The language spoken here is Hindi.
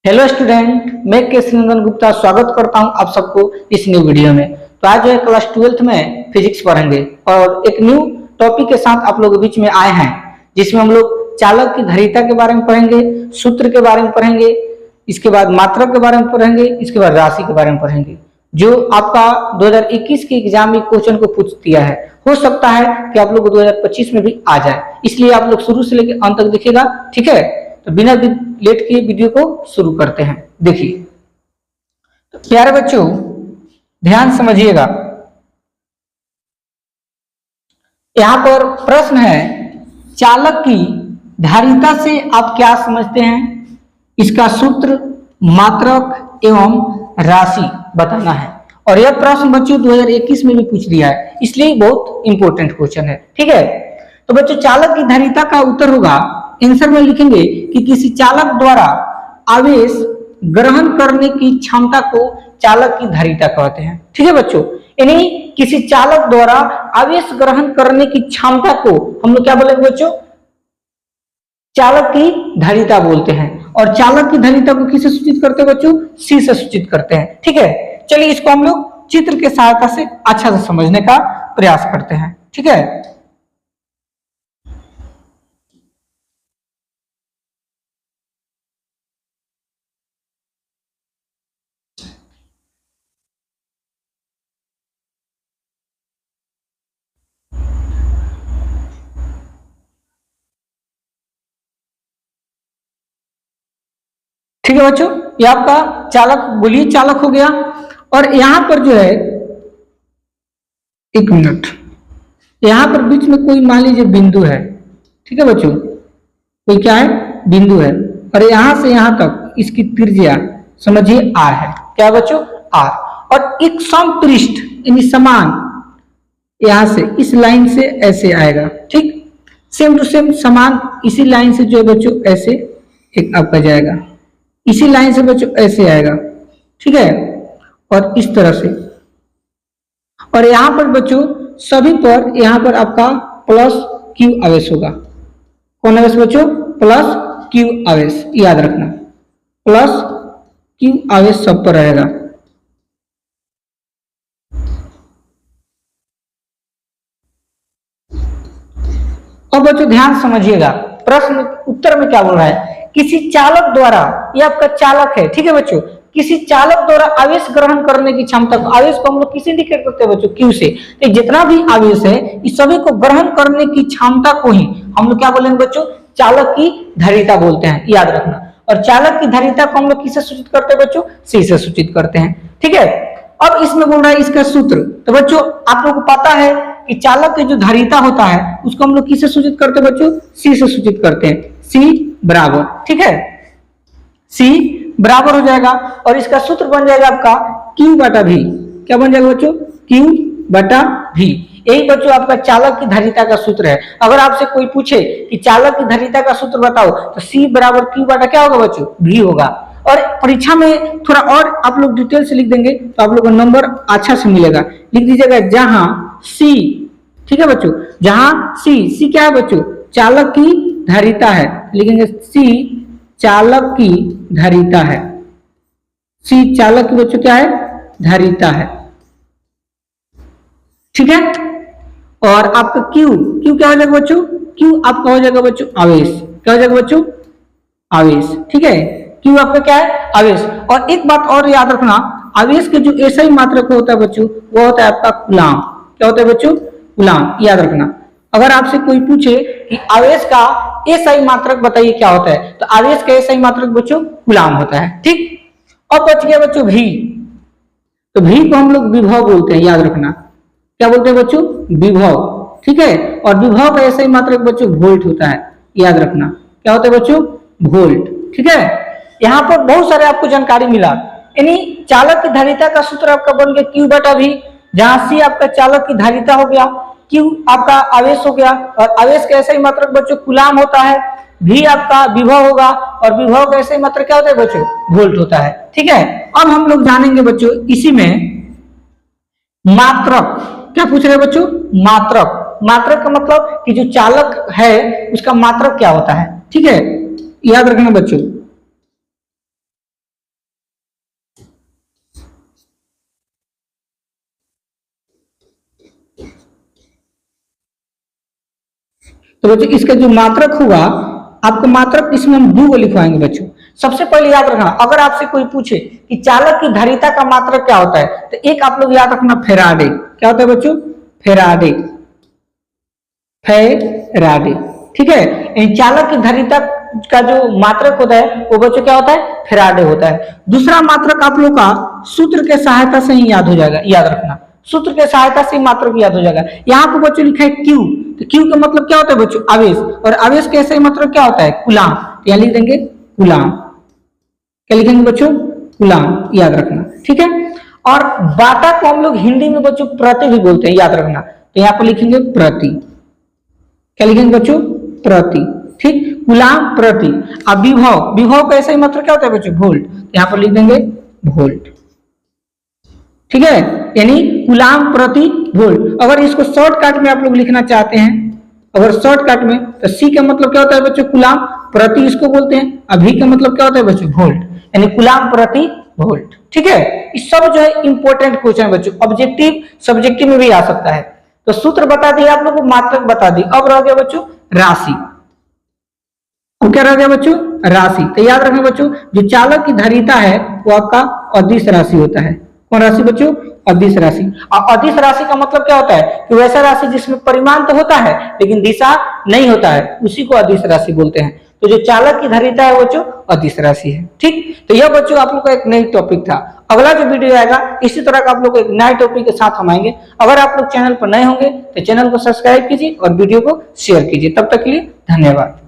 हेलो स्टूडेंट, मैं केसी नंदन गुप्ता स्वागत करता हूं आप सबको इस न्यू वीडियो में। तो आज जो है क्लास 12th में फिजिक्स पढ़ेंगे और एक न्यू टॉपिक के साथ आप लोगों के बीच में आए हैं, जिसमें हम लोग चालक की धारिता के बारे में पढ़ेंगे, सूत्र के बारे में पढ़ेंगे, इसके बाद मात्रक के बारे में पढ़ेंगे, इसके बाद राशि के बारे में पढ़ेंगे, जो आपका 2021 के एग्जाम में क्वेश्चन को पूछ दिया है। हो सकता है कि आप लोग 2025 में भी आ जाए, इसलिए आप लोग शुरू से लेकर अंत तक देखिएगा, ठीक है। तो बिना लेट किए वीडियो को शुरू करते हैं। देखिए तो प्यारे बच्चों, ध्यान समझिएगा। यहां पर प्रश्न है, चालक की धारिता से आप क्या समझते हैं? इसका सूत्र, मात्रक एवं राशि बताना है। और यह प्रश्न बच्चों 2021 में भी पूछ दिया है, इसलिए बहुत इंपॉर्टेंट क्वेश्चन है, ठीक है। तो बच्चों, चालक की धारिता का उत्तर होगा, आंसर में लिखेंगे कि किसी चालक द्वारा आवेश ग्रहण करने की क्षमता को चालक की धारिता कहते हैं, ठीक है बच्चों। यानी किसी चालक द्वारा आवेश ग्रहण करने की क्षमता को हम लोग क्या बोलेंगे बच्चों? चालक की धारिता बोलते हैं। और चालक की धारिता को किससे सूचित करते हैं बच्चों? सी से सूचित करते हैं, ठीक है। चलिए इसको हम लोग चित्र के सहायता से अच्छा से समझने का प्रयास करते हैं, ठीक है। ठीक है बच्चों, ये आपका चालक गोलीय चालक हो गया। और यहां पर जो है, एक मिनट, यहां पर बीच में कोई मान लीजिए बिंदु है, ठीक है बच्चों, कोई क्या है? बिंदु है। और यहां से यहां तक इसकी त्रिज्या समझिए आर है। क्या बच्चों? आर। और एक समपृष्ठ यानी समान, यहां से इस लाइन से ऐसे आएगा, ठीक, सेम टू सेम समान इसी लाइन से जो है बच्चों ऐसे एक आपका जाएगा, इसी लाइन से बच्चों ऐसे आएगा, ठीक है। और इस तरह से, और यहां पर बच्चों सभी पर यहां पर आपका प्लस क्यू आवेश होगा। कौन आवेश बच्चों? प्लस क्यू आवेश, याद रखना, प्लस क्यू आवेश सब पर रहेगा। अब बच्चों ध्यान समझिएगा, प्रश्न उत्तर में क्या बोल रहा है? किसी चालक द्वारा, ये आपका चालक है, ठीक है बच्चों, किसी चालक द्वारा आवेश ग्रहण करने की क्षमता को, आवेश को हम लोग किसे इंडिकेट करते हैं बच्चों? क्यू से। तो जितना भी आवेश है इस सभी को ग्रहण करने की क्षमता को ही हम लोग क्या बोलेंगे बच्चों? चालक की धारिता बोलते हैं, याद रखना। और चालक की धारिता को हम लोग किससे सूचित करते हैं बच्चों? सी से सूचित करते हैं, ठीक है। अब इसमें बोल रहा है इसका सूत्र। तो बच्चों आप लोगों को पता है कि चालक की जो धारिता होता है उसको हम लोग किससे सूचित करते हैं बच्चों? सी से सूचित करते हैं, सी बराबर, ठीक है, सी बराबर हो जाएगा। और इसका सूत्र बन जाएगा आपका Q बटा V। क्या बन जाएगा बच्चों? Q बटा V। यही बच्चों आपका चालक की धारिता का सूत्र है। अगर आपसे कोई पूछे कि चालक की धारिता का सूत्र बताओ, तो C बराबर Q बटा क्या होगा बच्चों? V होगा। और परीक्षा में थोड़ा और आप लोग डिटेल से लिख देंगे तो आप लोग को नंबर अच्छा से मिलेगा। लिख दीजिएगा जहां C, ठीक है बच्चों, जहां C क्या है बच्चों? चालक की धारिता है, लिखेंगे C चालक की धारिता है। C चालक की बच्चों क्या है? धारिता है, ठीक है। और आपका Q क्या हो जाएगा बच्चों? Q आपका हो जाएगा बच्चों आवेश। क्या हो जाएगा बच्चों? आवेश, ठीक है। Q आपका क्या है? आवेश। और एक बात और याद रखना, आवेश के जो एसआई मात्रक होता है बच्चों, वो होता है आपका कूलाम। क्या होता है बच्चों? कूलाम, याद रखना। अगर आपसे कोई पूछे कि आवेश का एसआई मात्रक बताइए क्या होता है, तो आवेश का एसआई मात्रक बच्चों कूलाम होता है, ठीक। अब बच गया बच्चों V। तो V को हम लोग विभव बोलते हैं, याद रखना। क्या बोलते हैं बच्चों? विभव, ठीक है। और विभव का एसआई मात्रक बच्चों वोल्ट होता है, याद रखना। क्या होता है बच्चों? वोल्ट, ठीक है। यहाँ पर बहुत सारे आपको जानकारी मिला। यानी चालक की धारिता का सूत्र आपका बन गया Q बटा V, जहां C आपका चालक की धारिता हो गया, Q आपका आवेश हो गया, और आवेश का ऐसा ही मात्रक बच्चों कूलाम होता है, V आपका विभव होगा, और विभव का ऐसा ही मात्रक क्या होता है बच्चों? वोल्ट होता है, ठीक है। अब हम लोग जानेंगे बच्चों इसी में मात्रक। क्या पूछ रहे हैं बच्चों? मात्रक। मात्रक का मतलब कि जो चालक है उसका मात्रक क्या होता है, ठीक है, याद रखना बच्चों। तो बच्चों इसका जो मात्रक होगा, आपको मात्रक इसमें हम 2 को लिखवाएंगे बच्चों। सबसे पहले याद रखना, अगर आपसे कोई पूछे कि चालक की धारिता का मात्रक क्या होता है, तो एक आप लोग याद रखना फेराडे। क्या होता है बच्चों? Faraday, Faraday. ठीक है, चालक की धारिता का जो मात्रक होता है वो बच्चों क्या होता है? फेराडे होता है। दूसरा मात्रक आप लोग का सूत्र के सहायता से ही याद हो जाएगा, याद रखना, सूत्र के सहायता से मात्रक याद हो जाएगा। यहाँ पे बच्चों लिखा है क्यू, तो क्यू का मतलब क्या होता है बच्चों? आवेश, और आवेश के ऐसे मतलब क्या होता है? कूलाम। तो यहाँ लिख देंगे कूलाम। क्या लिखेंगे बच्चों? कूलाम, याद रखना। ठीक है, और बाटा को हम लोग हिंदी में बच्चों प्रति भी बोलते हैं, याद रखना। तो यहाँ पर लिखेंगे प्रति। क्या लिखेंगे बच्चों? प्रति। ठीक, कूलाम प्रति। अब विभव, विभव का ऐसा ही मतलब क्या होता है बच्चों? वोल्ट। तो यहाँ पर लिख देंगे वोल्ट। ठीक है, यानी कूलाम प्रति वोल्ट। अगर इसको शॉर्टकट में आप लोग लिखना चाहते हैं, अगर शॉर्टकट में, तो सी का मतलब क्या होता है बच्चों? कूलाम प्रति इसको बोलते हैं। अभी का मतलब क्या होता है बच्चों? वोल्ट, यानी कूलाम प्रति वोल्ट। ठीक है, इस सब जो है इंपॉर्टेंट क्वेश्चन बच्चों, ऑब्जेक्टिव सब्जेक्टिव में भी आ सकता है। तो सूत्र बता दिए आप लोग को, मात्रक बता दी। अब रह गया बच्चों राशि। अब क्या रह गया बच्चों? राशि। तो याद रखना बच्चों, जो चालक की धारिता है वो आपका अदिश राशि होता है। कौन राशि बच्चों? अदिश राशि। और अदिश राशि का मतलब क्या होता है? कि वैसा राशि जिसमें परिमाण तो होता है लेकिन दिशा नहीं होता है, उसी को अदिश राशि बोलते हैं। तो जो चालक की धारिता है वो जो अदिश राशि है। ठीक, तो यह बच्चों आप लोग का एक नई टॉपिक था। अगला जो वीडियो आएगा इसी तरह का आप लोग एक नए टॉपिक के साथ हम आएंगे। अगर आप लोग चैनल पर नए होंगे तो चैनल को सब्सक्राइब कीजिए और वीडियो को शेयर कीजिए। तब तक के लिए धन्यवाद।